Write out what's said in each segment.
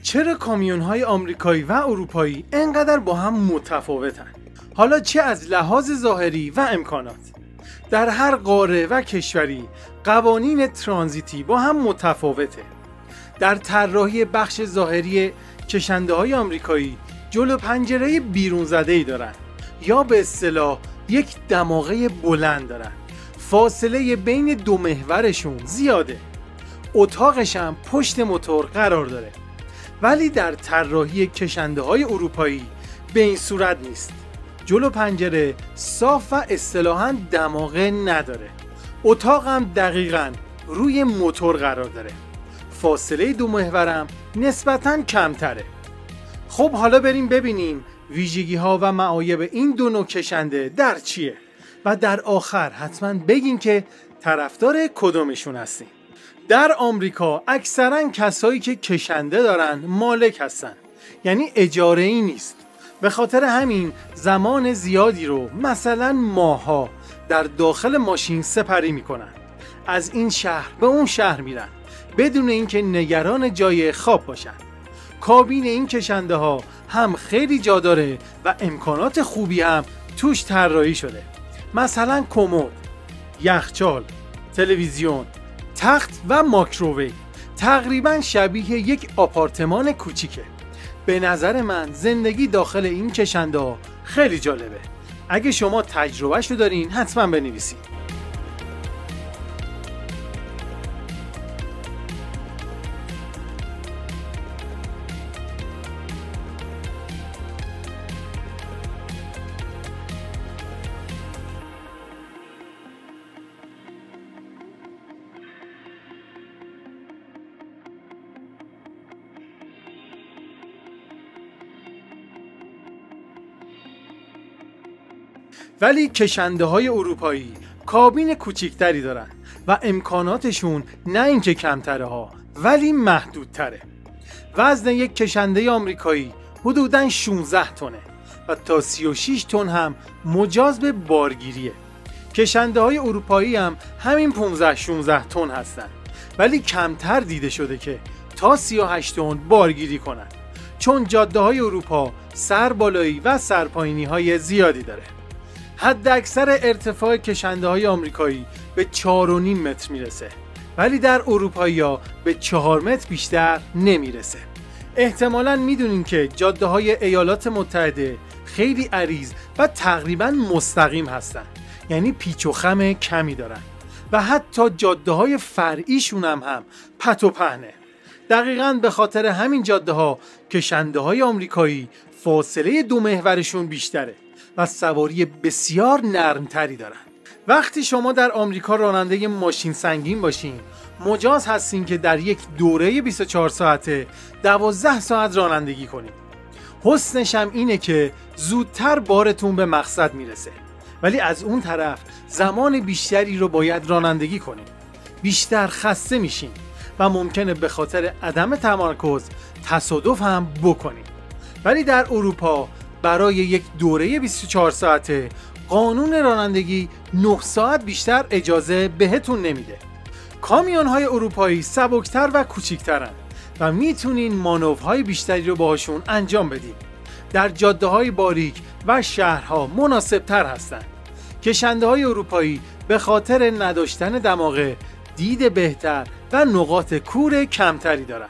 چرا کامیون‌های آمریکایی و اروپایی انقدر با هم متفاوتن؟ حالا چه از لحاظ ظاهری و امکانات؟ در هر قاره و کشوری قوانین ترانزیتی با هم متفاوته. در طراحی بخش ظاهری کشنده‌های آمریکایی جلو پنجره بیرون زده‌ای دارن یا به اصطلاح یک دماغه بلند دارن. فاصله بین دو محورشون زیاده. اتاقش هم پشت موتور قرار داره. ولی در طراحی کشنده‌های اروپایی به این صورت نیست. جلو پنجره صاف و اصطلاحاً دماغه نداره. اتاق هم دقیقاً روی موتور قرار داره. فاصله دو محورم نسبتاً کمتره. خب حالا بریم ببینیم ویژگی‌ها و معایب این دو نوع کشنده در چیه و در آخر حتما بگین که طرفدار کدومشون هستین. در آمریکا اکثرا کسایی که کشنده دارن مالک هستن، یعنی اجاره‌ای نیست. به خاطر همین زمان زیادی رو مثلا ماها در داخل ماشین سپری میکنن. از این شهر به اون شهر میرن بدون اینکه نگران جای خواب باشن. کابین این کشنده ها هم خیلی جا داره و امکانات خوبی هم توش طراحی شده. مثلا کمد، یخچال، تلویزیون، تخت و مایکروویو. تقریبا شبیه یک آپارتمان کوچیکه. به نظر من زندگی داخل این کشنده ها خیلی جالبه. اگه شما تجربهشو دارین حتما بنویسید. ولی کشنده های اروپایی کابین کوچیکتری دارن و امکاناتشون نه اینکه کمتره ها ولی محدودتره. وزن یک کشنده آمریکایی حدوداً 16 تنه و تا 36 تن هم مجاز به بارگیریه. کشنده های اروپایی هم همین 15-16 تن هستن ولی کمتر دیده شده که تا 38 تن بارگیری کنن، چون جاده های اروپا سربالایی و سرپایینی های زیادی داره. حد اکثر ارتفاع کشنده های آمریکایی به 4.5 متر میرسه ولی در اروپایی ها به 4 متر بیشتر نمیرسه. احتمالاً میدونین که جاده های ایالات متحده خیلی عریض و تقریباً مستقیم هستن، یعنی پیچ و خم کمی دارن و حتی جاده های فرعیشون هم پت و پهنه. دقیقاً به خاطر همین جاده ها کشنده های آمریکایی فاصله دو محورشون بیشتره و سواری بسیار نرمتری دارن. وقتی شما در آمریکا راننده ماشین سنگین باشین مجاز هستین که در یک دوره 24 ساعته 12 ساعت رانندگی کنید. حسنش هم اینه که زودتر بارتون به مقصد میرسه، ولی از اون طرف زمان بیشتری رو باید رانندگی کنید. بیشتر خسته میشین و ممکنه به خاطر عدم تمرکز تصادف هم بکنید. ولی در اروپا برای یک دوره 24 ساعته قانون رانندگی 9 ساعت بیشتر اجازه بهتون نمیده. کامیون های اروپایی سبکتر و کوچیکترن و میتونین مانورهای بیشتری رو باهاشون انجام بدین. در جاده های باریک و شهرها مناسب تر هستن. کشنده های اروپایی به خاطر نداشتن دماغه دید بهتر و نقاط کور کمتری دارن.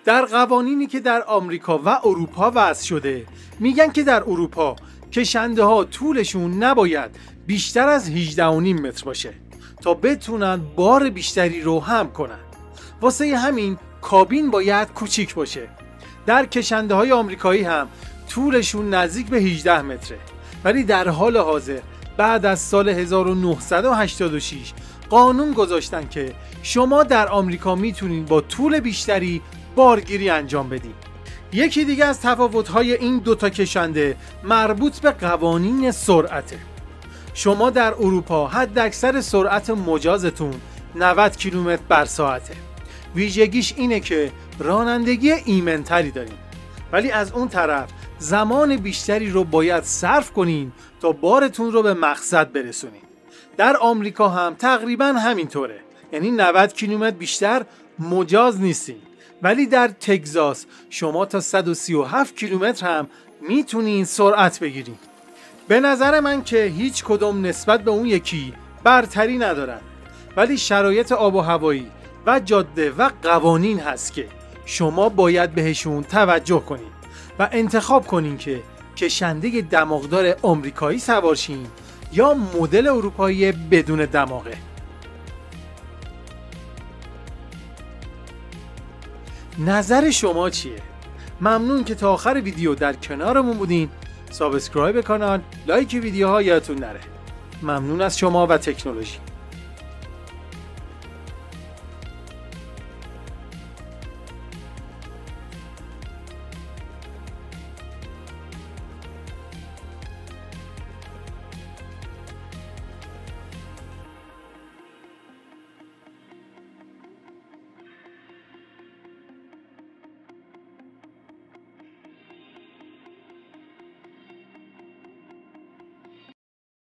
در قوانینی که در آمریکا و اروپا وضع شده میگن که در اروپا کشنده ها طولشون نباید بیشتر از 18.5 متر باشه تا بتونن بار بیشتری رو حمل کنن. واسه همین کابین باید کوچیک باشه. در کشنده های آمریکایی هم طولشون نزدیک به 18 متره ولی در حال حاضر بعد از سال 1986 قانون گذاشتن که شما در آمریکا میتونین با طول بیشتری بارگیری انجام بدین. یکی دیگه از تفاوت‌های این دوتا کشنده مربوط به قوانین سرعته. شما در اروپا حد اکثر سرعت مجازتون 90 کیلومتر بر ساعته. ویژگیش اینه که رانندگی ایمن‌تری دارین، ولی از اون طرف زمان بیشتری رو باید صرف کنین تا بارتون رو به مقصد برسونین. در آمریکا هم تقریبا همینطوره، یعنی 90 کیلومتر بیشتر مجاز نیستین ولی در تگزاس شما تا 137 کیلومتر هم میتونین سرعت بگیرین. به نظر من که هیچ کدوم نسبت به اون یکی برتری ندارن، ولی شرایط آب و هوایی و جاده و قوانین هست که شما باید بهشون توجه کنین و انتخاب کنین که کشنده دماغدار آمریکایی سوار شین یا مدل اروپایی بدون دماغه. نظر شما چیه؟ ممنون که تا آخر ویدیو در کنارمون بودین. سابسکرایب کانال، لایک ویدیوها یادتون نره. ممنون از شما و تکنولوژی.